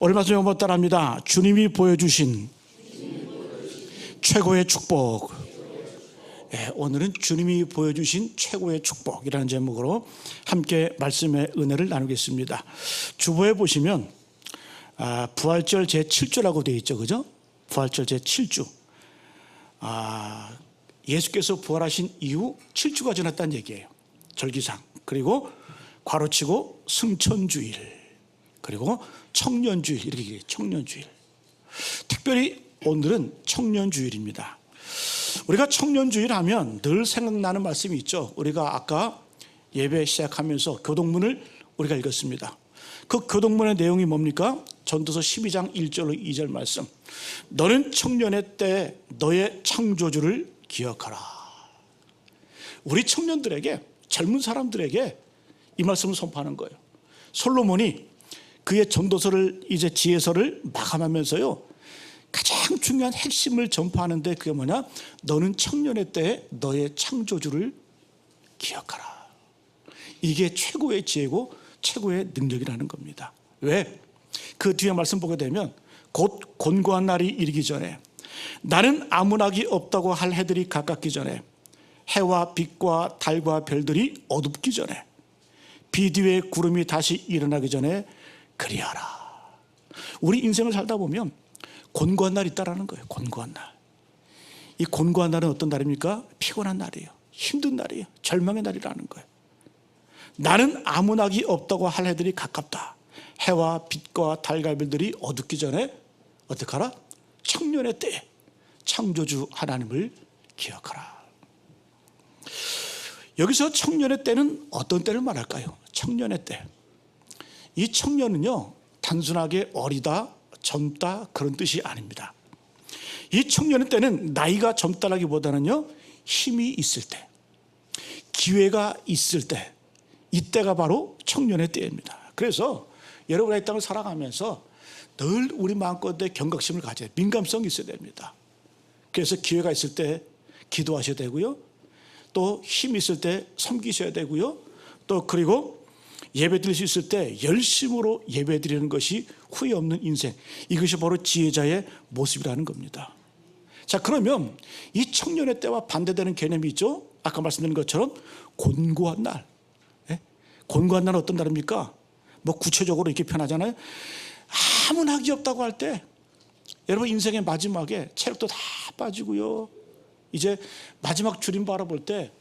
얼마 전에 한번 따라합니다. 주님이 보여주신 최고의 축복. 오늘은 주님이 보여주신 최고의 축복이라는 제목으로 함께 말씀의 은혜를 나누겠습니다. 주보에 보시면 부활절 제7주라고 되어 있죠, 그죠? 부활절 제7주. 예수께서 부활하신 이후 7주가 지났다는 얘기예요. 절기상. 그리고 괄호치고 승천주일, 그리고 청년주일, 이렇게 얘기해요. 청년주일. 특별히 오늘은 청년주일입니다. 우리가 청년주일 하면 늘 생각나는 말씀이 있죠. 우리가 아까 예배 시작하면서 교동문을 우리가 읽었습니다. 그 교동문의 내용이 뭡니까? 전도서 12장 1절로 2절 말씀. 너는 청년의 때 너의 창조주를 기억하라. 우리 청년들에게, 젊은 사람들에게 이 말씀을 선포하는 거예요. 솔로몬이 그의 전도서를, 이제 지혜서를 마감하면서요, 가장 중요한 핵심을 전파하는데 그게 뭐냐? 너는 청년의 때에 너의 창조주를 기억하라. 이게 최고의 지혜고 최고의 능력이라는 겁니다. 왜? 그 뒤에 말씀 보게 되면 곧 곤고한 날이 이르기 전에, 나는 아무나기 없다고 할 해들이 가깝기 전에, 해와 빛과 달과 별들이 어둡기 전에, 비 뒤에 구름이 다시 일어나기 전에 그리하라. 우리 인생을 살다 보면 곤고한 날이 있다라는 거예요. 곤고한 날. 이 곤고한 날은 어떤 날입니까? 피곤한 날이에요. 힘든 날이에요. 절망의 날이라는 거예요. 나는 아무나기 없다고 할 해들이 가깝다. 해와 빛과 달과 별들이 어둡기 전에 어떻게 하라? 청년의 때에 창조주 하나님을 기억하라. 여기서 청년의 때는 어떤 때를 말할까요? 청년의 때. 이 청년은요, 단순하게 어리다, 젊다 그런 뜻이 아닙니다. 이 청년의 때는 나이가 젊다라기보다는요, 힘이 있을 때, 기회가 있을 때, 이때가 바로 청년의 때입니다. 그래서 여러분의 이 땅을 살아가면서 늘 우리 마음껏에 경각심을 가져야 돼요. 민감성이 있어야 됩니다. 그래서 기회가 있을 때 기도하셔야 되고요, 또 힘이 있을 때 섬기셔야 되고요, 또 그리고 예배 드릴 수 있을 때 열심으로 예배 드리는 것이 후회 없는 인생, 이것이 바로 지혜자의 모습이라는 겁니다. 자, 그러면 이 청년의 때와 반대되는 개념이 있죠. 아까 말씀드린 것처럼 곤고한 날. 곤고한 날은 어떤 날입니까? 뭐 구체적으로 이렇게 표현하잖아요. 아무 낙이 없다고 할 때, 여러분 인생의 마지막에 체력도 다 빠지고요, 이제 마지막 주림 바라볼 때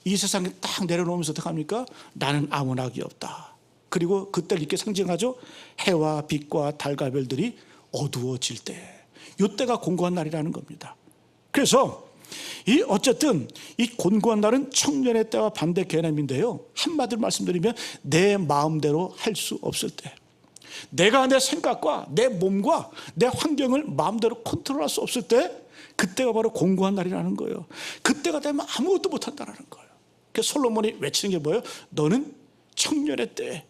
이 세상에 딱 내려놓으면서 어떻게 합니까? 나는 아무 낙이 없다. 그리고 그때를 이렇게 상징하죠. 해와 빛과 달과 별들이 어두워질 때, 이때가 곤고한 날이라는 겁니다. 그래서 어쨌든 이 곤고한 날은 청년의 때와 반대 개념인데요, 한마디로 말씀드리면 내 마음대로 할 수 없을 때, 내가 내 생각과 내 몸과 내 환경을 마음대로 컨트롤할 수 없을 때, 그때가 바로 곤고한 날이라는 거예요. 그때가 되면 아무것도 못한다는 거예요. 그래서 솔로몬이 외치는 게 뭐예요? 너는 청년의 때에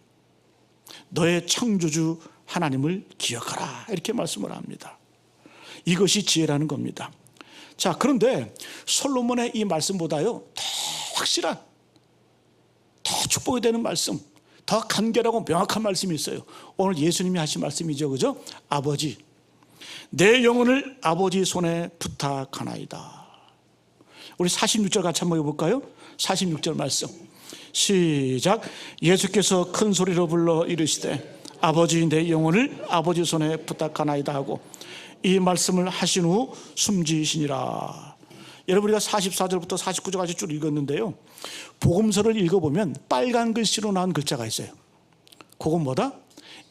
너의 창조주 하나님을 기억하라, 이렇게 말씀을 합니다. 이것이 지혜라는 겁니다. 자, 그런데 솔로몬의 이 말씀보다요, 더 확실한, 더 축복이 되는 말씀, 더 간결하고 명확한 말씀이 있어요. 오늘 예수님이 하신 말씀이죠, 그죠? 아버지, 내 영혼을 아버지 손에 부탁하나이다. 우리 46절 같이 한번 해볼까요? 46절 말씀 시작. 예수께서 큰 소리로 불러 이르시되 아버지, 내 영혼을 아버지 손에 부탁하나이다 하고 이 말씀을 하신 후 숨지시니라. 여러분, 우리가 44절부터 49절까지 쭉 읽었는데요, 복음서를 읽어보면 빨간 글씨로 나온 글자가 있어요. 그건 뭐다?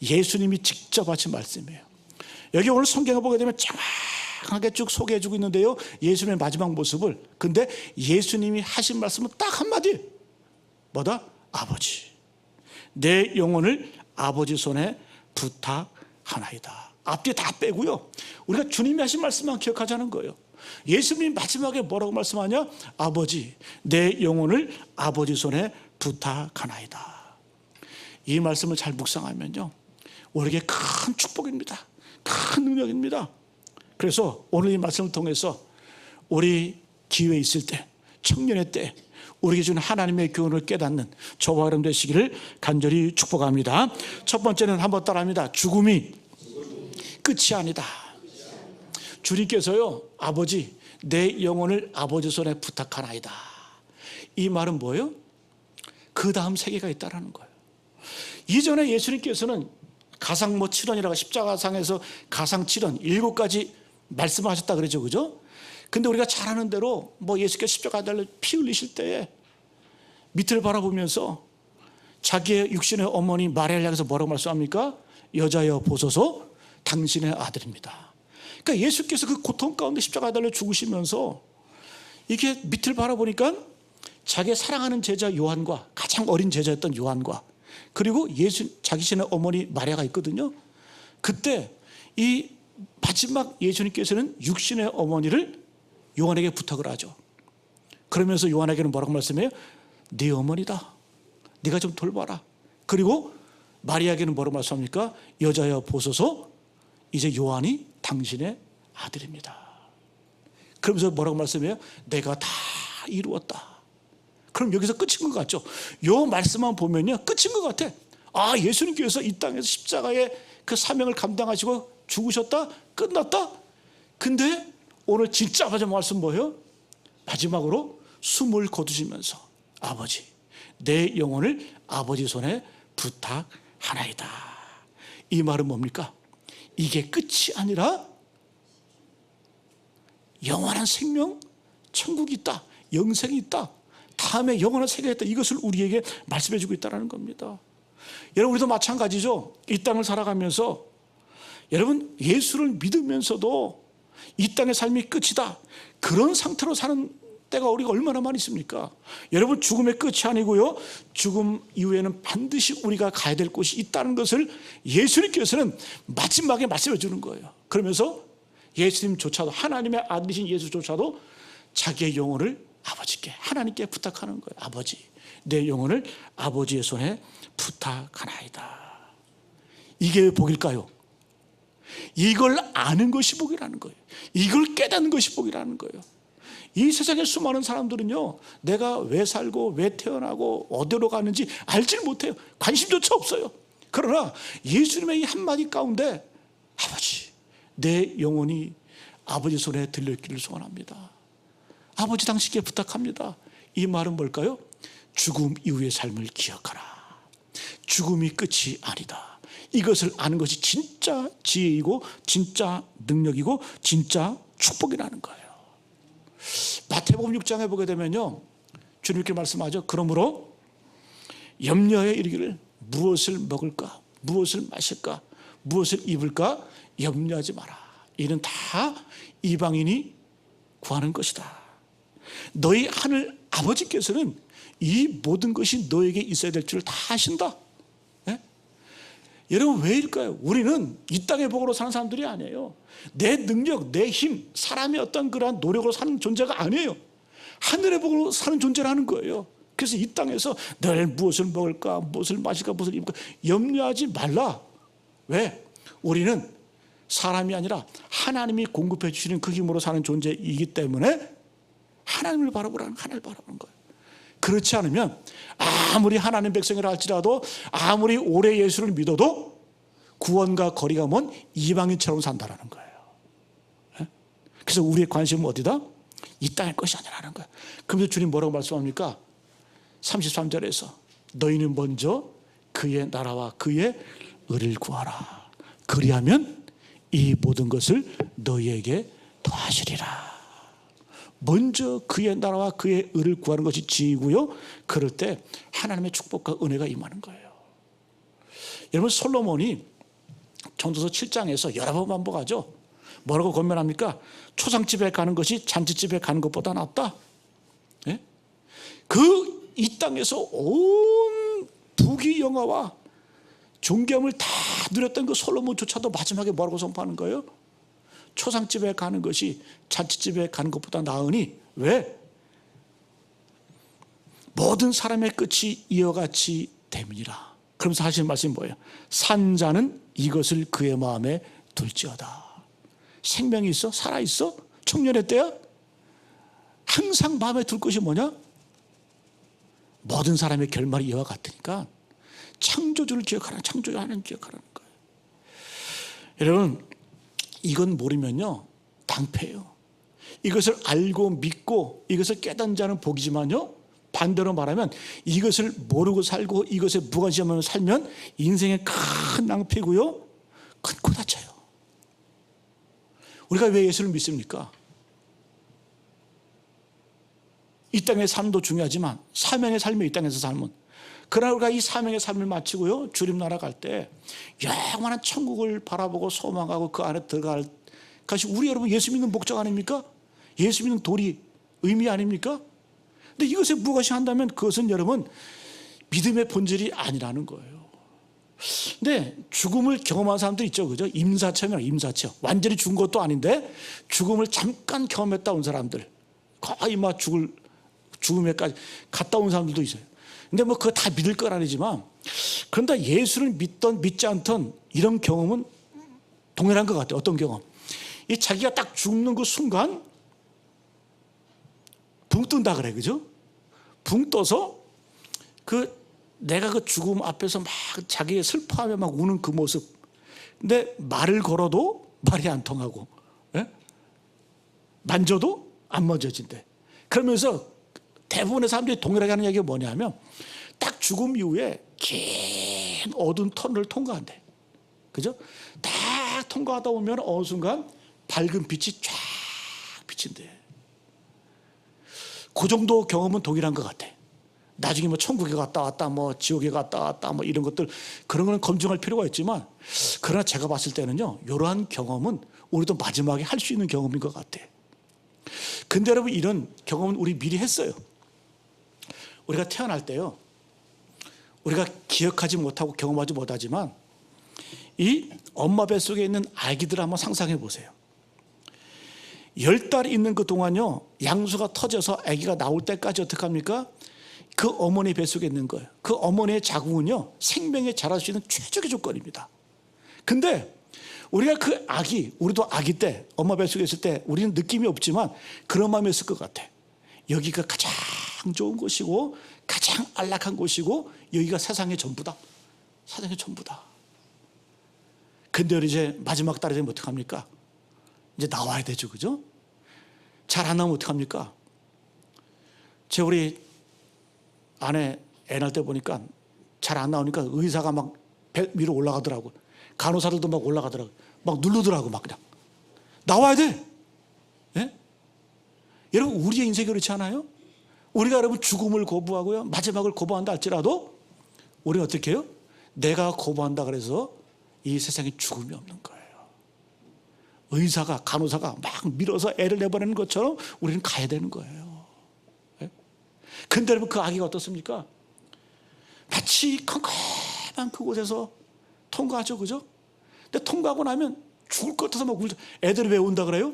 예수님이 직접 하신 말씀이에요. 여기 오늘 성경을 보게 되면 정확하게 쭉 소개해주고 있는데요, 예수님의 마지막 모습을. 근데 예수님이 하신 말씀은 딱 한마디, 뭐다? 아버지, 내 영혼을 아버지 손에 부탁하나이다. 앞뒤에 다 빼고요, 우리가 주님이 하신 말씀만 기억하자는 거예요. 예수님이 마지막에 뭐라고 말씀하냐? 아버지, 내 영혼을 아버지 손에 부탁하나이다. 이 말씀을 잘 묵상하면요, 우리에게 큰 축복입니다. 큰 능력입니다. 그래서 오늘 이 말씀을 통해서 우리 기회 있을 때, 청년의 때 우리에게 주는 하나님의 교훈을 깨닫는 저와 여러분 되시기를 간절히 축복합니다. 첫 번째는 한번 따라합니다. 죽음이 끝이 아니다. 주님께서요, 아버지 내 영혼을 아버지 손에 부탁하나이다. 이 말은 뭐예요? 그 다음 세계가 있다라는 거예요. 이전에 예수님께서는 가상 7원이라고 십자가상에서 가상 7원 7가지 말씀하셨다 그러죠, 그죠? 근데 우리가 잘 아는 대로 예수께서 십자가 달려 피 흘리실 때에 밑을 바라보면서 자기의 육신의 어머니 마리아를 향해서 뭐라고 말씀합니까? 여자여 보소서 당신의 아들입니다. 그러니까 예수께서 그 고통 가운데 십자가에 달려 죽으시면서 이게 밑을 바라보니까 자기 사랑하는 제자 요한과 가장 어린 제자였던 요한과 그리고 자기 신의 어머니 마리아가 있거든요. 그때 이 마지막 예수님께서는 육신의 어머니를 요한에게 부탁을 하죠. 그러면서 요한에게는 뭐라고 말씀해요? 네 어머니다. 네가 좀 돌봐라. 그리고 마리아에게는 뭐라고 말씀합니까? 여자여 보소서 이제 요한이 당신의 아들입니다. 그러면서 뭐라고 말씀해요? 내가 다 이루었다. 그럼 여기서 끝인 것 같죠? 요 말씀만 보면요 끝인 것 같아. 아, 예수님께서 이 땅에서 십자가의 그 사명을 감당하시고 죽으셨다? 끝났다? 근데 오늘 진짜 마지막 말씀 뭐예요? 마지막으로 숨을 거두시면서 아버지 내 영혼을 아버지 손에 부탁하나이다. 이 말은 뭡니까? 이게 끝이 아니라 영원한 생명, 천국이 있다, 영생이 있다, 다음에 영원한 세계가 있다. 이것을 우리에게 말씀해 주고 있다는 겁니다. 여러분, 우리도 마찬가지죠. 이 땅을 살아가면서 여러분 예수를 믿으면서도 이 땅의 삶이 끝이다, 그런 상태로 사는 때가 우리가 얼마나 많이 있습니까? 여러분, 죽음의 끝이 아니고요, 죽음 이후에는 반드시 우리가 가야 될 곳이 있다는 것을 예수님께서는 마지막에 말씀해 주는 거예요. 그러면서 예수님조차도, 하나님의 아들이신 예수조차도 자기의 영혼을 아버지께, 하나님께 부탁하는 거예요. 아버지 내 영혼을 아버지의 손에 부탁하나이다. 이게 복일까요? 이걸 아는 것이 복이라는 거예요. 이걸 깨닫는 것이 복이라는 거예요. 이 세상에 수많은 사람들은요, 내가 왜 살고 왜 태어나고 어디로 가는지 알지 못해요. 관심조차 없어요. 그러나 예수님의 이 한마디 가운데 아버지 내 영혼이 아버지 손에 들려있기를 소원합니다. 아버지 당신께 부탁합니다. 이 말은 뭘까요? 죽음 이후의 삶을 기억하라. 죽음이 끝이 아니다. 이것을 아는 것이 진짜 지혜이고 진짜 능력이고 진짜 축복이라는 거예요. 마태복음 6장에 보게 되면요, 주님께 말씀하죠. 그러므로 염려에 이르기를 무엇을 먹을까, 무엇을 마실까, 무엇을 입을까 염려하지 마라. 이는 다 이방인이 구하는 것이다. 너희 하늘 아버지께서는 이 모든 것이 너에게 있어야 될 줄 다 아신다. 예? 여러분, 왜일까요? 우리는 이 땅의 복으로 사는 사람들이 아니에요. 내 능력, 내 힘, 사람의 어떤 그러한 노력으로 사는 존재가 아니에요. 하늘의 복으로 사는 존재라는 거예요. 그래서 이 땅에서 내일 무엇을 먹을까, 무엇을 마실까, 무엇을 입을까 염려하지 말라. 왜? 우리는 사람이 아니라 하나님이 공급해 주시는 그 힘으로 사는 존재이기 때문에 하나님을 바라보라는, 하나님을 바라보는 거예요. 그렇지 않으면 아무리 하나님 백성이라 할지라도, 아무리 오래 예수를 믿어도 구원과 거리가 먼 이방인처럼 산다라는 거예요. 그래서 우리의 관심은 어디다? 이 땅의 것이 아니라는 거예요. 그러면서 주님 뭐라고 말씀합니까? 33절에서 너희는 먼저 그의 나라와 그의 의를 구하라. 그리하면 이 모든 것을 너희에게 더하시리라. 먼저 그의 나라와 그의 의를 구하는 것이 지혜고요, 그럴 때 하나님의 축복과 은혜가 임하는 거예요. 여러분, 솔로몬이 전도서 7장에서 여러 번 반복하죠. 뭐라고 권면합니까? 초상집에 가는 것이 잔치집에 가는 것보다 낫다. 예? 이 땅에서 온 부귀 영화와 존경을 다 누렸던 그 솔로몬조차도 마지막에 뭐라고 선포하는 거예요? 초상집에 가는 것이 잔치집에 가는 것보다 나으니, 왜? 모든 사람의 끝이 이와같이 됨이니라. 그러면서 하시는 말씀이 뭐예요? 산자는 이것을 그의 마음에 둘지어다. 생명이 있어? 살아있어? 청년의 때야? 항상 마음에 둘 것이 뭐냐? 모든 사람의 결말이 이와 같으니까 창조주를 기억하라, 창조주 하나님 기억하라는 거예요. 여러분, 이건 모르면요 낭패예요. 이것을 알고 믿고 이것을 깨닫는 자는 복이지만요, 반대로 말하면 이것을 모르고 살고 이것에 무관심하며 살면 인생의 큰 낭패고요, 큰 고다쳐요. 우리가 왜 예수를 믿습니까? 이 땅의 삶도 중요하지만 사명의 삶이 이 땅에서 삶은, 그러나 우리가 이 사명의 삶을 마치고요 주님 나라 갈 때 영원한 천국을 바라보고 소망하고 그 안에 들어갈 것이 우리 여러분 예수 믿는 목적 아닙니까? 예수 믿는 도리, 의미 아닙니까? 근데 이것에 무관심한다면 그것은 여러분 믿음의 본질이 아니라는 거예요. 근데 죽음을 경험한 사람들 있죠, 그죠? 임사체면 임사체, 완전히 죽은 것도 아닌데 죽음을 잠깐 경험했다 온 사람들, 거의 막 죽음에까지 갔다 온 사람들도 있어요. 근데 뭐 그거 다 믿을 건 아니지만, 그런데 예수를 믿던 믿지 않던 이런 경험은 동일한 것 같아요. 어떤 경험? 이 자기가 딱 죽는 그 순간 붕 뜬다 그래, 그죠? 붕 떠서 내가 그 죽음 앞에서 막 자기의 슬퍼하며 막 우는 그 모습. 근데 말을 걸어도 말이 안 통하고, 예? 만져도 안 만져진대. 그러면서 대부분의 사람들이 동일하게 하는 얘기가 뭐냐면 딱 죽음 이후에 긴 어두운 터널을 통과한대. 그죠? 딱 통과하다 보면 어느 순간 밝은 빛이 쫙 비친대. 그 정도 경험은 동일한 것 같아. 나중에 뭐 천국에 갔다 왔다, 뭐 지옥에 갔다 왔다, 뭐 이런 것들, 그런 거는 검증할 필요가 있지만, 그러나 제가 봤을 때는요, 이러한 경험은 우리도 마지막에 할 수 있는 경험인 것 같아. 근데 여러분, 이런 경험은 우리 미리 했어요. 우리가 태어날 때요, 우리가 기억하지 못하고 경험하지 못하지만 이 엄마 뱃속에 있는 아기들 한번 상상해 보세요. 10달 있는 그 동안요, 양수가 터져서 아기가 나올 때까지 어떻게 합니까? 그 어머니 뱃속에 있는 거예요. 그 어머니의 자궁은요, 생명에 자랄 수 있는 최적의 조건입니다. 근데 우리가 그 아기, 우리도 아기 때 엄마 뱃속에 있을 때 우리는 느낌이 없지만 그런 마음이 있을 것 같아. 여기가 가장 좋은 곳이고 가장 안락한 곳이고 여기가 세상의 전부다. 세상의 전부다. 근데 이제 마지막 달에 되면 어떡합니까? 이제 나와야 되죠, 그죠? 잘 안 나오면 어떡합니까? 우리 아내 애 낳을 때 보니까 잘 안 나오니까 의사가 막 배 위로 올라가더라고. 간호사들도 막 올라가더라고. 막 누르더라고, 막 그냥. 나와야 돼. 예? 여러분, 우리의 인생이 그렇지 않아요? 우리가 여러분 죽음을 거부하고요, 마지막을 거부한다 할지라도 우리는 어떻게 해요? 내가 거부한다 그래서 이 세상에 죽음이 없는 거예요. 의사가, 간호사가 막 밀어서 애를 내보내는 것처럼 우리는 가야 되는 거예요. 예? 근데 여러분, 그 아기가 어떻습니까? 마치 컴컴한 그곳에서 통과하죠, 그죠? 근데 통과하고 나면 죽을 것 같아서 막 울죠. 애들이 왜 운다 그래요?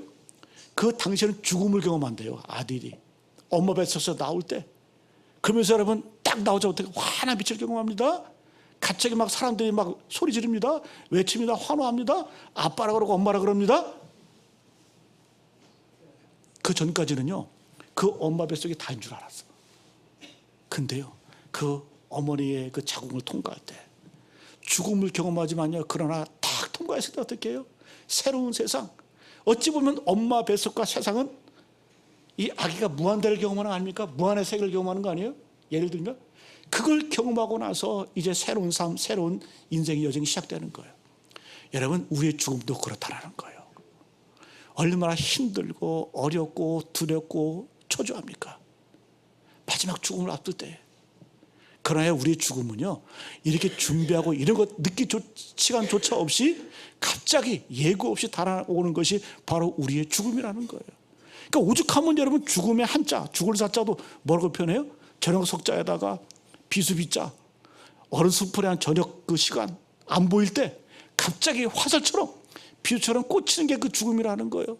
그 당시에는 죽음을 경험한대요, 아들이. 엄마 뱃속에서 나올 때. 그러면서 여러분 딱 나오자마자 환한 빛을 경험합니다. 갑자기 막 사람들이 막 소리 지릅니다. 외칩니다. 환호합니다. 아빠라 그러고 엄마라 그럽니다. 그 전까지는요, 그 엄마 뱃속이 다인 줄 알았어. 근데요, 그 어머니의 그 자궁을 통과할 때 죽음을 경험하지만요, 그러나 딱 통과했을 때 어떻게 해요? 새로운 세상. 어찌 보면 엄마 뱃속과 세상은 이 아기가 무한대를 경험하는 거 아닙니까? 무한의 세계를 경험하는 거 아니에요? 예를 들면 그걸 경험하고 나서 이제 새로운 삶, 새로운 인생의 여정이 시작되는 거예요. 여러분, 우리의 죽음도 그렇다라는 거예요. 얼마나 힘들고 어렵고 두렵고 초조합니까? 마지막 죽음을 앞둘 때. 그러나 우리의 죽음은요, 이렇게 준비하고 이런 것 느낄 시간조차 없이 갑자기 예고 없이 달아오는 것이 바로 우리의 죽음이라는 거예요. 그러니까 오죽하면 여러분, 죽음의 한자, 죽을 사자도 뭐라고 표현해요? 저녁 석자에다가 비수비자, 어른 수풀에 한 저녁 그 시간 안 보일 때 갑자기 화살처럼 비유처럼 꽂히는 게 그 죽음이라는 거예요.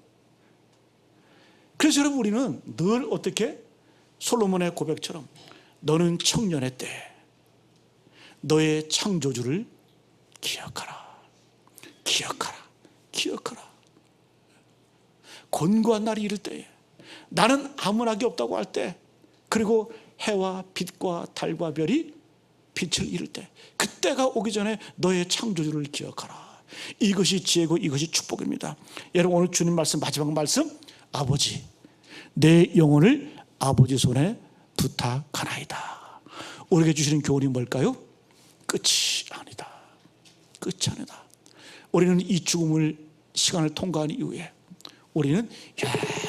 그래서 여러분, 우리는 늘 어떻게? 솔로몬의 고백처럼 너는 청년의 때 너의 창조주를 기억하라. 기억하라. 기억하라. 곤고한 날이 이를 때에, 나는 아무 낙이 없다고 할 때, 그리고 해와 빛과 달과 별이 빛을 잃을 때, 그때가 오기 전에 너의 창조주를 기억하라. 이것이 지혜고 이것이 축복입니다. 여러분, 오늘 주님 말씀, 마지막 말씀, 아버지 내 영혼을 아버지 손에 부탁하나이다. 우리에게 주시는 교훈이 뭘까요? 끝이 아니다. 끝이 아니다. 우리는 이 죽음을 시간을 통과한 이후에 우리는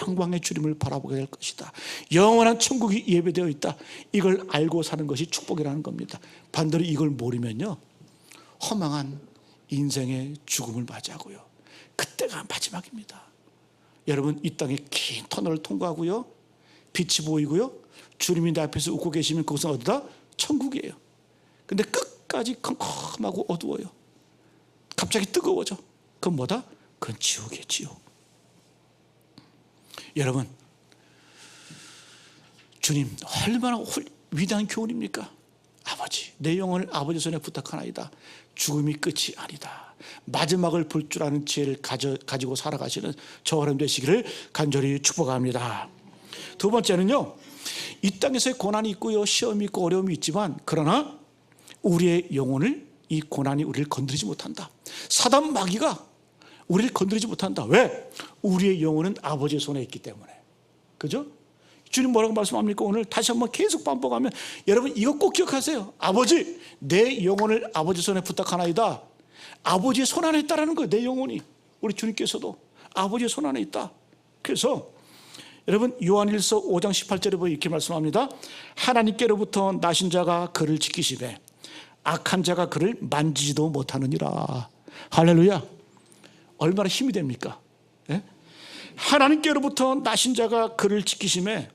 영광의 주님을 바라보게 될 것이다. 영원한 천국이 예배되어 있다. 이걸 알고 사는 것이 축복이라는 겁니다. 반대로 이걸 모르면요, 허망한 인생의 죽음을 맞이하고요, 그때가 마지막입니다. 여러분, 이 땅에 긴 터널을 통과하고요, 빛이 보이고요, 주님이 내 앞에서 웃고 계시면 그것은 어디다? 천국이에요. 근데 끝까지 컴컴하고 어두워요. 갑자기 뜨거워져. 그건 뭐다? 그건 지옥이에요. 지옥. 여러분, 주님 얼마나 위대한 교훈입니까? 아버지 내 영혼을 아버지 손에 부탁하나이다. 죽음이 끝이 아니다. 마지막을 볼 줄 아는 지혜를 가지고 살아가시는 저와 여러분 되시기를 간절히 축복합니다. 두 번째는요, 이 땅에서의 고난이 있고요, 시험이 있고 어려움이 있지만, 그러나 우리의 영혼을, 이 고난이 우리를 건드리지 못한다. 사단 마귀가 우리를 건드리지 못한다. 왜? 우리의 영혼은 아버지의 손에 있기 때문에. 그죠? 주님 뭐라고 말씀합니까? 오늘 다시 한번 계속 반복하면, 여러분 이거 꼭 기억하세요. 아버지 내 영혼을 아버지 손에 부탁하나이다. 아버지의 손 안에 있다라는 거예요. 내 영혼이. 우리 주님께서도 아버지의 손 안에 있다. 그래서 여러분, 요한일서 5장 18절에 보면 이렇게 말씀합니다. 하나님께로부터 나신 자가 그를 지키시되 악한 자가 그를 만지지도 못하느니라. 할렐루야. 얼마나 힘이 됩니까? 예? 하나님께로부터 나신 자가 그를 지키심에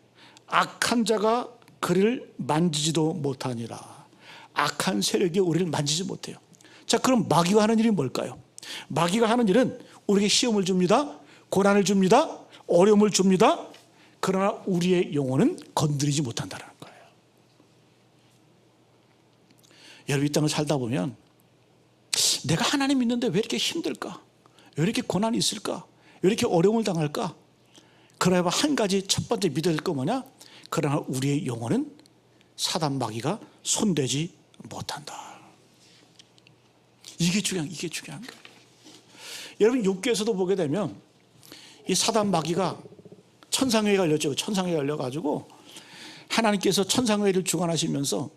악한 자가 그를 만지지도 못하니라. 악한 세력이 우리를 만지지 못해요. 자, 그럼 마귀가 하는 일이 뭘까요? 마귀가 하는 일은 우리에게 시험을 줍니다. 고난을 줍니다. 어려움을 줍니다. 그러나 우리의 영혼은 건드리지 못한다는 거예요. 여러분, 이 땅을 살다 보면 내가 하나님 믿는데 왜 이렇게 힘들까? 왜 이렇게 고난이 있을까? 왜 이렇게 어려움을 당할까? 그러나 한 가지 첫 번째 믿어야 될 거 뭐냐? 그러나 우리의 영혼은 사단 마귀가 손대지 못한다. 이게 중요한 거예요. 여러분, 욥기에서도 보게 되면 이 사단 마귀가 천상회가 열렸죠. 천상회가 열려가지고 하나님께서 천상회를 주관하시면서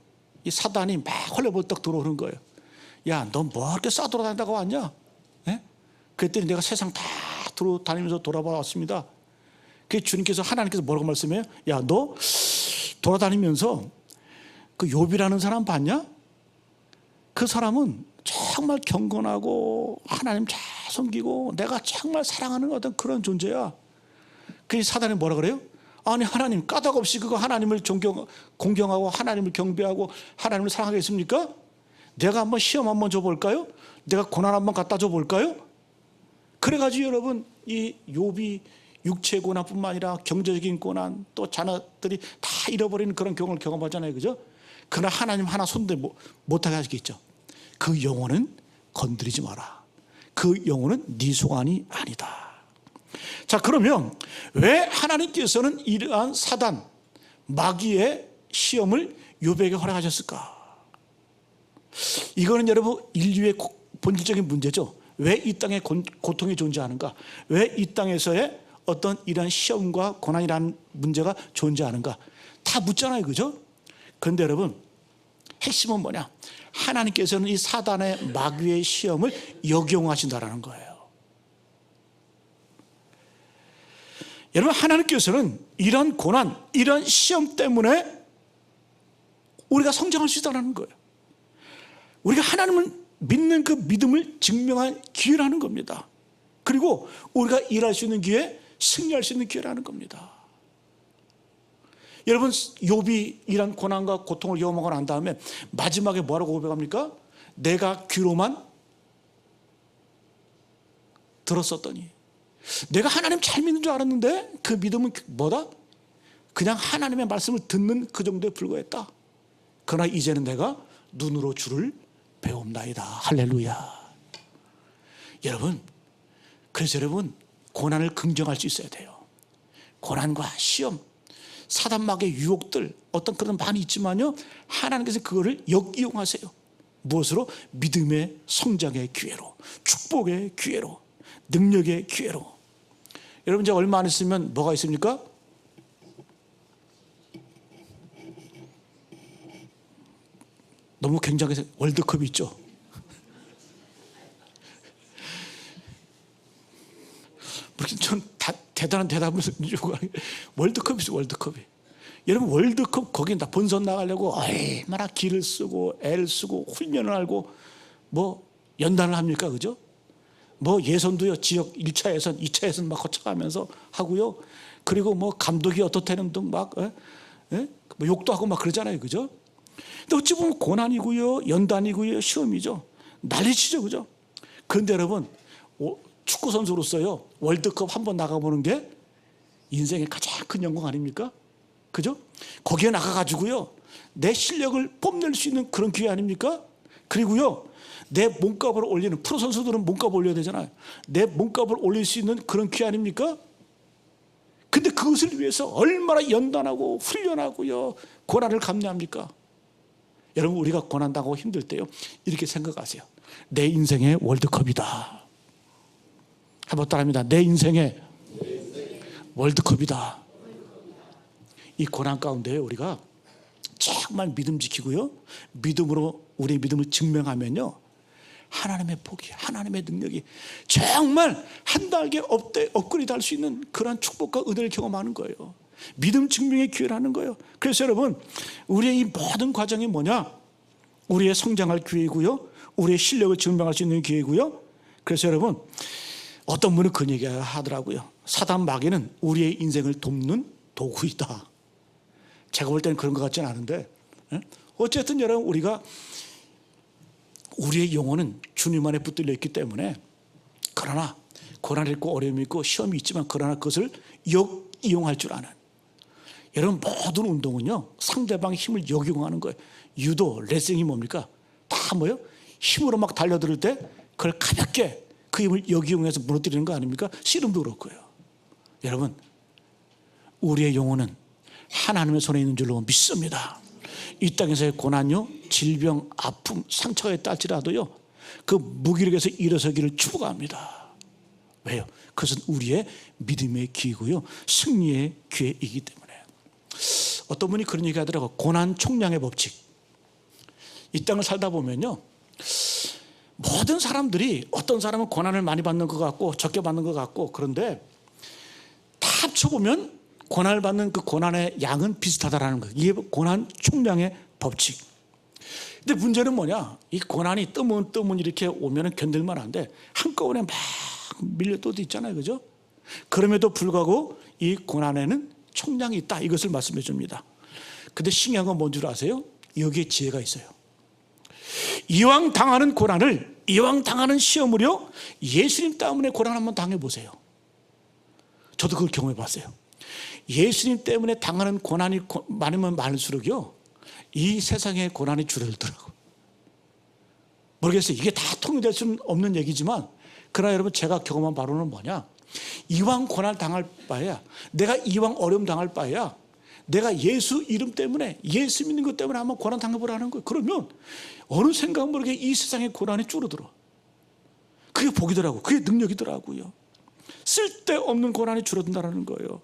이 사단이 막 헐레벌떡 들어오는 거예요. 야, 너 뭐 이렇게 싸돌아다닌다고 왔냐? 예? 그랬더니 내가 세상 다 다니면서 돌아봐 왔습니다. 그 주님께서, 하나님께서 뭐라고 말씀해요? 야, 너 돌아다니면서 그 욥이라는 사람 봤냐? 그 사람은 정말 경건하고 하나님 잘 섬기고 내가 정말 사랑하는 어떤 그런 존재야. 그 사단이 뭐라 그래요? 아니, 하나님 까닭없이 그거 하나님을 공경하고 하나님을 경배하고 하나님을 사랑하겠습니까? 내가 한번 시험 한번 줘볼까요? 내가 고난 한번 갖다 줘볼까요? 그래가지고 여러분, 이 욥이 육체 고난뿐만 아니라 경제적인 고난, 또 자녀들이 다 잃어버리는 그런 경험을 경험하잖아요. 그죠? 그러나 하나님 하나 손대 못하게 하시겠죠. 그 영혼은 건드리지 마라. 그 영혼은 네 소관이 아니다. 자, 그러면 왜 하나님께서는 이러한 사단 마귀의 시험을 욥에게 허락하셨을까? 이거는 여러분 인류의 본질적인 문제죠. 왜 이 땅에 고통이 존재하는가? 왜 이 땅에서의 어떤 이러한 시험과 고난이라는 문제가 존재하는가? 다 묻잖아요. 그죠? 그런데 여러분, 핵심은 뭐냐? 하나님께서는 이 사단의 마귀의 시험을 역용하신다라는 거예요. 여러분, 하나님께서는 이런 고난, 이런 시험 때문에 우리가 성장할 수 있다는 거예요. 우리가 하나님을 믿는 그 믿음을 증명한 기회라는 겁니다. 그리고 우리가 일할 수 있는 기회, 승리할 수 있는 기회라는 겁니다. 여러분, 욥이 이런 고난과 고통을 경험하고 난 다음에 마지막에 뭐라고 고백합니까? 내가 귀로만 들었었더니, 내가 하나님 잘 믿는 줄 알았는데 그 믿음은 뭐다? 그냥 하나님의 말씀을 듣는 그 정도에 불과했다. 그러나 이제는 내가 눈으로 주를 배웁나이다. 할렐루야. 여러분, 그래서 여러분, 고난을 긍정할 수 있어야 돼요. 고난과 시험, 사단 마귀의 유혹들, 어떤 그런 많이 있지만요, 하나님께서 그거를 역이용하세요. 무엇으로? 믿음의 성장의 기회로, 축복의 기회로, 능력의 기회로. 여러분 이제 얼마 안 있으면 뭐가 있습니까? 너무 굉장해서 월드컵이 있죠. 전 대단한 대답을 월드컵이 있어요. 월드컵이. 여러분 월드컵 거기 본선 나가려고 얼마나 기를 쓰고 애를 쓰고 훈련을 하고 뭐 연단을 합니까? 그죠? 뭐 예선도요, 지역 1차 예선 2차 예선 막 거쳐가면서 하고요. 그리고 뭐 감독이 어떻다는 등 막 뭐 욕도 하고 막 그러잖아요. 그죠? 근데 어찌 보면 고난이고요, 연단이고요, 시험이죠. 난리치죠. 그죠? 그런데 여러분 축구 선수로서요 월드컵 한번 나가보는 게 인생의 가장 큰 영광 아닙니까? 그죠? 거기에 나가가지고요 내 실력을 뽐낼 수 있는 그런 기회 아닙니까? 그리고요 내 몸값을 올리는, 프로 선수들은 몸값 올려야 되잖아요. 내 몸값을 올릴 수 있는 그런 기회 아닙니까? 근데 그것을 위해서 얼마나 연단하고 훈련하고요 고난을 감내합니까? 여러분 우리가 고난당하고 힘들 때요 이렇게 생각하세요. 내 인생의 월드컵이다. 한번 따라합니다. 내 인생의 월드컵이다. 이 고난 가운데 우리가 정말 믿음 지키고요 믿음으로 우리의 믿음을 증명하면요 하나님의 복이, 하나님의 능력이 정말 한 단계 업그레이드 할 수 있는 그러한 축복과 은혜를 경험하는 거예요. 믿음 증명의 기회를 하는 거예요. 그래서 여러분 우리의 이 모든 과정이 뭐냐? 우리의 성장할 기회이고요 우리의 실력을 증명할 수 있는 기회이고요. 그래서 여러분 어떤 분은 그런 얘기 하더라고요. 사단 마귀는 우리의 인생을 돕는 도구이다. 제가 볼 때는 그런 것 같지는 않은데 어쨌든 여러분 우리가 우리의 영혼은 주님 안에 붙들려 있기 때문에 그러나 고난이 있고 어려움이 있고 시험이 있지만 그러나 그것을 이용할 줄 아는, 여러분 모든 운동은요 상대방의 힘을 역이용하는 거예요. 유도, 레슬링이 뭡니까? 다 뭐예요? 힘으로 막 달려들 때 그걸 가볍게 그 힘을 역이용해서 무너뜨리는 거 아닙니까? 씨름도 그렇고요. 여러분 우리의 영혼은 하나님의 손에 있는 줄로 믿습니다. 이 땅에서의 고난요 질병, 아픔, 상처가 있다할지라도요 그 무기력에서 일어서기를 축복합니다. 왜요? 그것은 우리의 믿음의 기회고요 승리의 기회이기 때문에. 어떤 분이 그런 얘기 하더라고요. 고난 총량의 법칙. 이 땅을 살다 보면요 모든 사람들이, 어떤 사람은 고난을 많이 받는 것 같고 적게 받는 것 같고, 그런데 다 합쳐보면 고난을 받는 그 고난의 양은 비슷하다라는 거예요. 이게 고난 총량의 법칙. 근데 문제는 뭐냐? 이 고난이 뜨문 이렇게 오면은 견딜만 한데 한꺼번에 막 밀려 또 있잖아요. 그죠? 그럼에도 불구하고 이 고난에는 총량이 있다. 이것을 말씀해 줍니다. 근데 신기한 건 뭔 줄 아세요? 여기에 지혜가 있어요. 이왕 당하는 고난을, 이왕 당하는 시험을요 예수님 때문에 고난 한번 당해보세요. 저도 그걸 경험해 봤어요. 예수님 때문에 당하는 고난이 많으면 많을수록요 이 세상의 고난이 줄어들더라고요. 모르겠어요. 이게 다 통일될 수는 없는 얘기지만, 그러나 여러분 제가 경험한 바로는 뭐냐? 이왕 고난 당할 바에야, 내가 이왕 어려움 당할 바에야 내가 예수 이름 때문에, 예수 믿는 것 때문에 한번 고난 당해보라는 거예요. 그러면 어느 생각 모르게 이 세상의 고난이 줄어들어. 그게 복이더라고요. 그게 능력이더라고요. 쓸데없는 고난이 줄어든다는 거예요.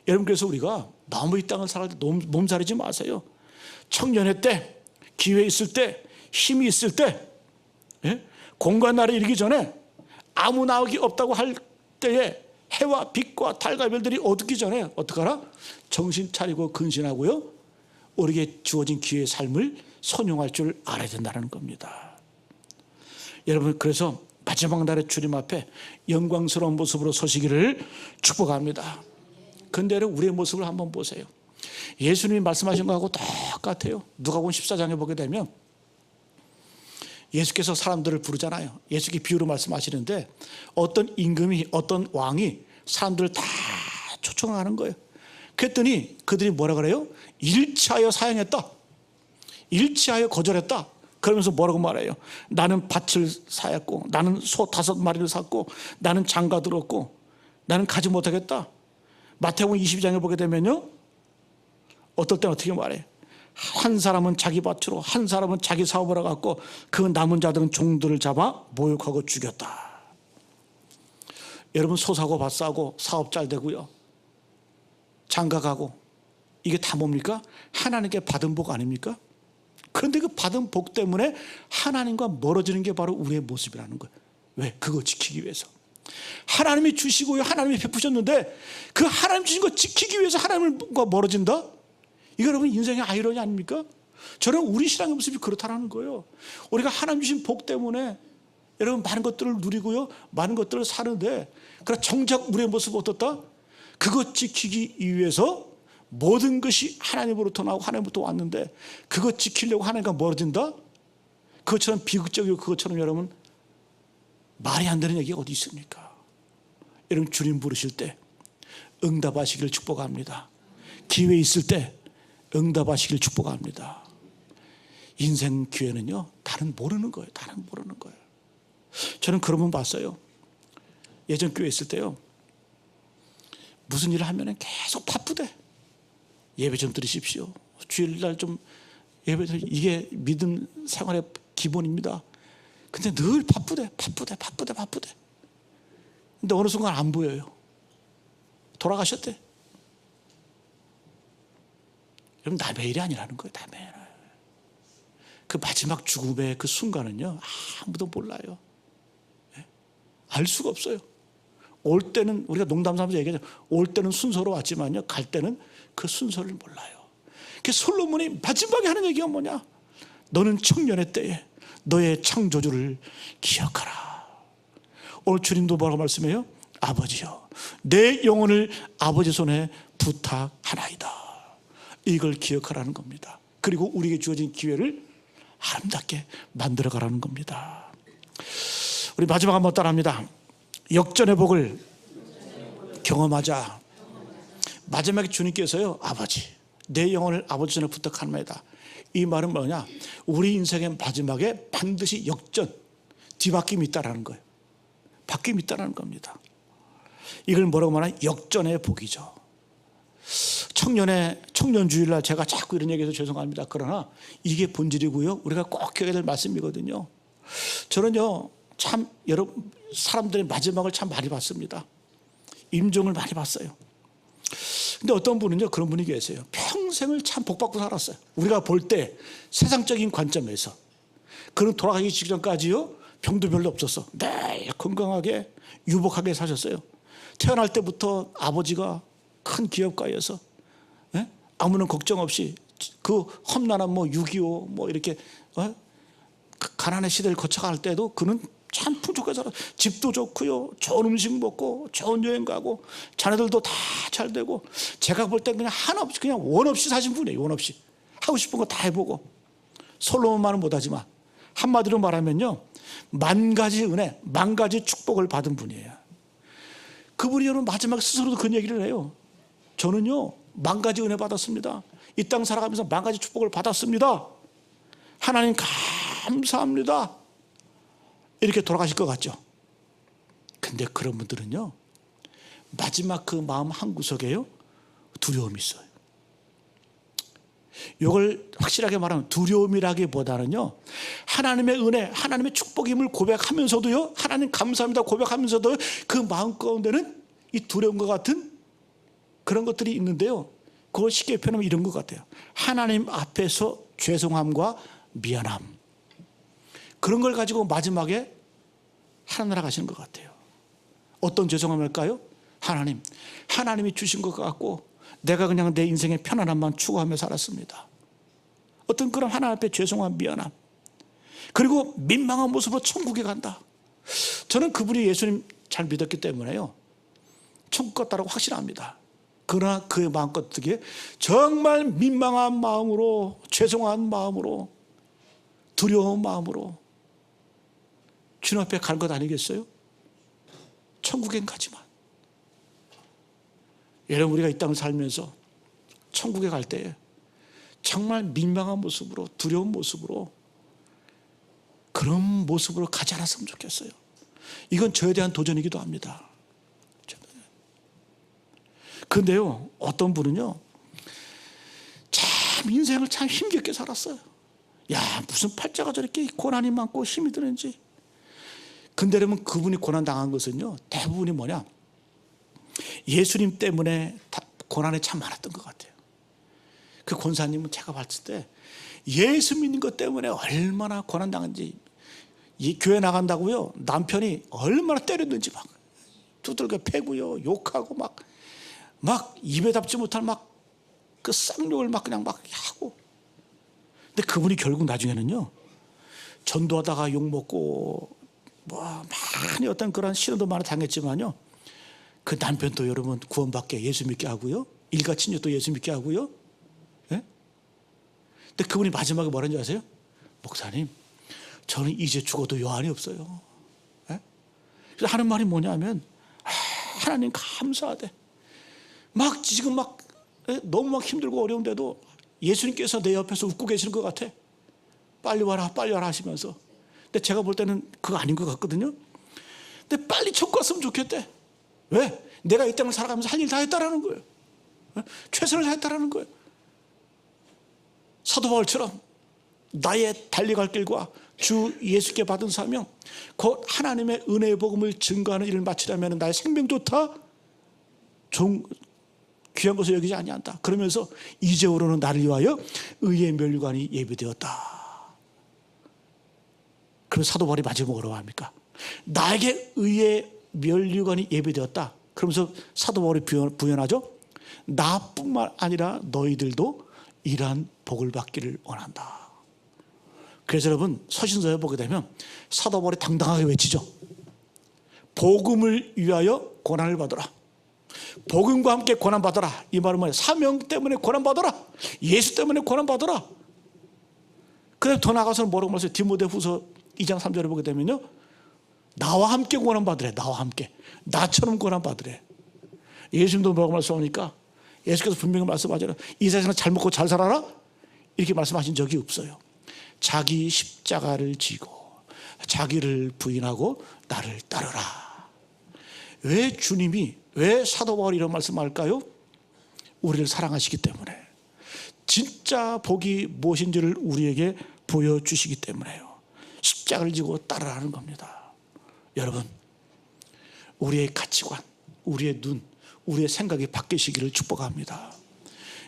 여러분 그래서 우리가 너무 이 땅을 살아갈 때 몸살이지 마세요. 청년의 때, 기회 있을 때, 힘이 있을 때, 공과 날에 이르기 전에, 아무 나오기 없다고 할 때에 해와 빛과 달과 별들이 어둡기 전에 어떡하라? 정신 차리고 근신하고요 우리에게 주어진 기회의 삶을 선용할 줄 알아야 된다는 겁니다. 여러분 그래서 마지막 날의 주님 앞에 영광스러운 모습으로 서시기를 축복합니다. 그런데 여러분 우리의 모습을 한번 보세요. 예수님이 말씀하신 거하고 똑같아요. 누가복음 14장에 보게 되면 예수께서 사람들을 부르잖아요. 예수께 비유로 말씀하시는데 어떤 임금이, 어떤 왕이 사람들을 다 초청하는 거예요. 그랬더니 그들이 뭐라 그래요? 일치하여 사양했다, 일치하여 거절했다. 그러면서 뭐라고 말해요? 나는 밭을 사였고, 나는 소 5마리를 샀고, 나는 장가 들었고, 나는 가지 못하겠다. 마태복음 22장에 보게 되면요 어떨 땐 어떻게 말해요? 한 사람은 자기 밭으로, 한 사람은 자기 사업을 해갖고 그 남은 자들은 종들을 잡아 모욕하고 죽였다. 여러분, 소 사고 밭 사고 사업 잘 되고요, 장가가고, 이게 다 뭡니까? 하나님께 받은 복 아닙니까? 그런데 그 받은 복 때문에 하나님과 멀어지는 게 바로 우리의 모습이라는 거예요. 왜? 그거 지키기 위해서. 하나님이 주시고요, 하나님이 베푸셨는데 그 하나님 주신 거 지키기 위해서 하나님과 멀어진다? 이거 여러분 인생의 아이러니 아닙니까? 저는 우리 신앙의 모습이 그렇다는 거예요. 우리가 하나님 주신 복 때문에 여러분 많은 것들을 누리고요, 많은 것들을 사는데, 그러나 정작 우리의 모습은 어떻다? 그것 지키기 위해서 모든 것이 하나님으로부터 나오고 하나님부터 왔는데 그것 지키려고 하나님과 멀어진다? 그것처럼 비극적이고 그것처럼 여러분 말이 안 되는 얘기가 어디 있습니까? 여러분, 주님 부르실 때 응답하시기를 축복합니다. 기회 있을 때 응답하시기를 축복합니다. 인생 기회는요, 다른 모르는 거예요. 다른 모르는 거예요. 저는 그런 분 봤어요. 예전 교회 있을 때요, 무슨 일을 하면 계속 바쁘대. 예배 좀 드리십시오. 주일날 좀 예배 드리, 이게 믿음 생활의 기본입니다. 근데 늘 바쁘대. 근데 어느 순간 안 보여요. 돌아가셨대. 여러분, 남의 일이 아니라는 거예요. 남의 일. 그 마지막 죽음의 그 순간은요, 아무도 몰라요. 알 수가 없어요. 올 때는, 우리가 농담 삼아서 얘기하죠. 올 때는 순서로 왔지만요, 갈 때는 그 순서를 몰라요. 그 솔로몬이 마지막에 하는 얘기가 뭐냐? 너는 청년의 때에 너의 창조주를 기억하라. 오늘 주님도 뭐라고 말씀해요? 아버지여, 내 영혼을 아버지 손에 부탁하나이다. 이걸 기억하라는 겁니다. 그리고 우리에게 주어진 기회를 아름답게 만들어가라는 겁니다. 우리 마지막 한번 따라합니다. 역전의 복을 경험하자. 마지막에 주님께서요, 아버지, 내 영혼을 아버지 손에 부탁하나이다. 이 말은 뭐냐? 우리 인생의 마지막에 반드시 역전, 뒤바뀜이 있다라는 거예요. 바뀜이 있다라는 겁니다. 이걸 뭐라고 말하냐? 역전의 복이죠. 청년주일날 제가 자꾸 이런 얘기해서 죄송합니다. 그러나 이게 본질이고요, 우리가 꼭 기억해야 될 말씀이거든요. 저는요, 참 여러분, 사람들의 마지막을 참 많이 봤습니다. 임종을 많이 봤어요. 근데 어떤 분은요, 그런 분이 계세요. 평생을 참 복받고 살았어요. 우리가 볼 때 세상적인 관점에서. 그는 돌아가기 직전까지요, 병도 별로 없었어. 늘 건강하게 유복하게 사셨어요. 태어날 때부터 아버지가 큰 기업가여서, 예? 아무런 걱정 없이 그 험난한 6.25 이렇게 가난의 시대를 거쳐갈 때도 그는 참 풍족하게 살아. 집도 좋고요, 좋은 음식 먹고 좋은 여행 가고 자녀들도 다 잘 되고, 제가 볼 땐 그냥 하나 없이 그냥 원 없이 사신 분이에요. 원 없이 하고 싶은 거 다 해보고. 솔로몬만은 못하지만 한마디로 말하면요, 만 가지 은혜, 만 가지 축복을 받은 분이에요. 그분이 여러분 마지막 스스로도 그런 얘기를 해요. 저는요, 만 가지 은혜 받았습니다. 이 땅 살아가면서 만 가지 축복을 받았습니다. 하나님 감사합니다. 이렇게 돌아가실 것 같죠? 근데 그런 분들은요, 마지막 그 마음 한구석에요, 두려움이 있어요. 이걸 확실하게 말하면 두려움이라기보다는요, 하나님의 은혜, 하나님의 축복임을 고백하면서도요, 하나님 감사합니다 고백하면서도 그 마음 가운데는 이 두려움과 같은 그런 것들이 있는데요, 그걸 쉽게 표현하면 이런 것 같아요. 하나님 앞에서 죄송함과 미안함, 그런 걸 가지고 마지막에 하늘나라 가시는 것 같아요. 어떤 죄송함일까요? 하나님이 주신 것 같고 내가 그냥 내 인생의 편안함만 추구하며 살았습니다. 어떤 그런 하나님 앞에 죄송함, 미안함, 그리고 민망한 모습으로 천국에 간다. 저는 그분이 예수님 잘 믿었기 때문에요, 천국 갔다라고 확신합니다. 그러나 그의 마음껏 어떻게 정말 민망한 마음으로, 죄송한 마음으로, 두려운 마음으로 주님 앞에 가는 것 아니겠어요? 천국엔 가지만. 여러분, 우리가 이 땅을 살면서 천국에 갈 때에 정말 민망한 모습으로, 두려운 모습으로, 그런 모습으로 가지 않았으면 좋겠어요. 이건 저에 대한 도전이기도 합니다. 그런데요, 어떤 분은요, 참 인생을 참 힘겹게 살았어요. 야, 무슨 팔자가 저렇게 고난이 많고 힘이 드는지. 근데 여러분, 그분이 고난 당한 것은요, 대부분이 뭐냐, 예수님 때문에 고난이 참 많았던 것 같아요. 그 권사님은 제가 봤을 때 예수 믿는 것 때문에 얼마나 고난 당한지, 이 교회 나간다고요, 남편이 얼마나 때렸는지 막 두들겨 패고요, 욕하고 막 입에 담지 못할 막 그 쌍욕을 막 그냥 막 하고. 근데 그분이 결국 나중에는요, 전도하다가 욕 먹고 뭐 많이 어떤 그런 시련도 많이 당했지만요, 그 남편도 여러분 구원받게 예수 믿게 하고요, 일가 친척도 예수 믿게 하고요. 예? 근데 그분이 마지막에 뭐라는지 아세요? 목사님, 저는 이제 죽어도 여한이 없어요. 예? 그래서 하는 말이 뭐냐면, 하나님 감사하대. 막 지금 막 너무 막 힘들고 어려운데도 예수님께서 내 옆에서 웃고 계시는 것 같아. 빨리 와라 빨리 와라 하시면서. 근데 제가 볼 때는 그거 아닌 것 같거든요. 근데 빨리 천국 갔으면 좋겠대. 왜? 내가 이 땅을 살아가면서 할 일 다 했다라는 거예요. 최선을 다했다라는 거예요. 사도 바울처럼 나의 달려갈 길과 주 예수께 받은 사명, 곧 하나님의 은혜의 복음을 증거하는 일을 마치려면 나의 생명조차 귀한 것을 여기지 아니한다. 그러면서 이제로는 나를 위하여 의의 면류관이 예비되었다. 그럼 사도 바울이 마지막으로 뭐라고 합니까? 나에게 의의 면류관이 예비되었다. 그러면서 사도 바울이 부연하죠. 나뿐만 아니라 너희들도 이러한 복을 받기를 원한다. 그래서 여러분, 서신서에 보게 되면 사도 바울이 당당하게 외치죠. 복음을 위하여 고난을 받으라. 복음과 함께 고난받아라. 이 말은 뭐예요? 사명 때문에 고난받아라. 예수 때문에 고난받아라. 그래서 더 나가서는 뭐라고 말했어요? 디모데후서 2장 3절에 보게 되면요, 나와 함께 고난받으래. 나와 함께, 나처럼 고난받으래. 예수님도 뭐라고 말씀하니까, 예수께서 분명히 말씀하잖아요. 이 세상에 잘 먹고 잘 살아라, 이렇게 말씀하신 적이 없어요. 자기 십자가를 지고 자기를 부인하고 나를 따르라. 왜 주님이, 왜 사도 바울이 이런 말씀할까요? 우리를 사랑하시기 때문에, 진짜 복이 무엇인지를 우리에게 보여주시기 때문에요. 십자가를 지고 따르라는 겁니다. 여러분, 우리의 가치관, 우리의 눈, 우리의 생각이 바뀌시기를 축복합니다.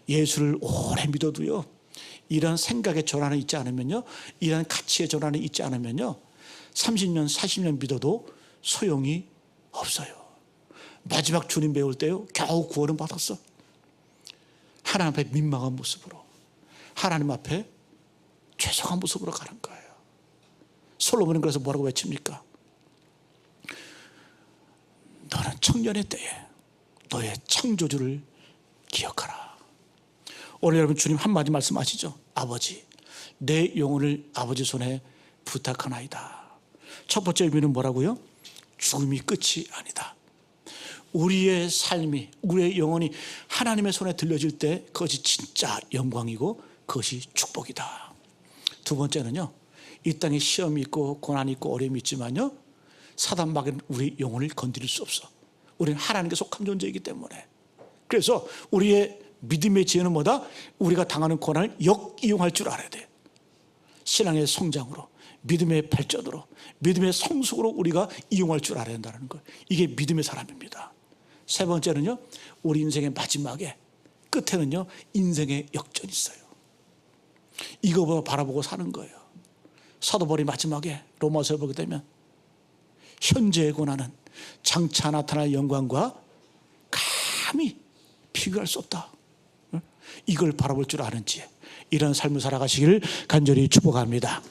예수를 오래 믿어도요, 이런 생각의 전환이 있지 않으면요, 이런 가치의 전환이 있지 않으면요, 30년 40년 믿어도 소용이 없어요. 마지막 주님 배울 때요, 겨우 구원은 받았어. 하나님 앞에 민망한 모습으로, 하나님 앞에 죄송한 모습으로 가는 거예요. 솔로몬은 그래서 뭐라고 외칩니까? 너는 청년의 때에 너의 창조주를 기억하라. 오늘 여러분, 주님 한마디 말씀하시죠. 아버지, 내 영혼을 아버지 손에 부탁하나이다. 첫 번째 의미는 뭐라고요? 죽음이 끝이 아니다. 우리의 삶이, 우리의 영혼이 하나님의 손에 들려질 때 그것이 진짜 영광이고 그것이 축복이다. 두 번째는요, 이 땅에 시험이 있고 고난이 있고 어려움이 있지만요, 사단마귀는 우리 영혼을 건드릴 수 없어. 우리는 하나님께 속한 존재이기 때문에. 그래서 우리의 믿음의 지혜는 뭐다? 우리가 당하는 고난을 역이용할 줄 알아야 돼. 신앙의 성장으로, 믿음의 발전으로, 믿음의 성숙으로 우리가 이용할 줄 알아야 한다는 거예요. 이게 믿음의 사람입니다. 세 번째는요, 우리 인생의 마지막에, 끝에는요, 인생의 역전이 있어요. 이거 바라보고 사는 거예요. 사도 바울이 마지막에 로마서에 보게 되면 현재의 고난은 장차 나타날 영광과 감히 비교할 수 없다. 이걸 바라볼 줄 아는지, 이런 삶을 살아가시기를 간절히 축복합니다.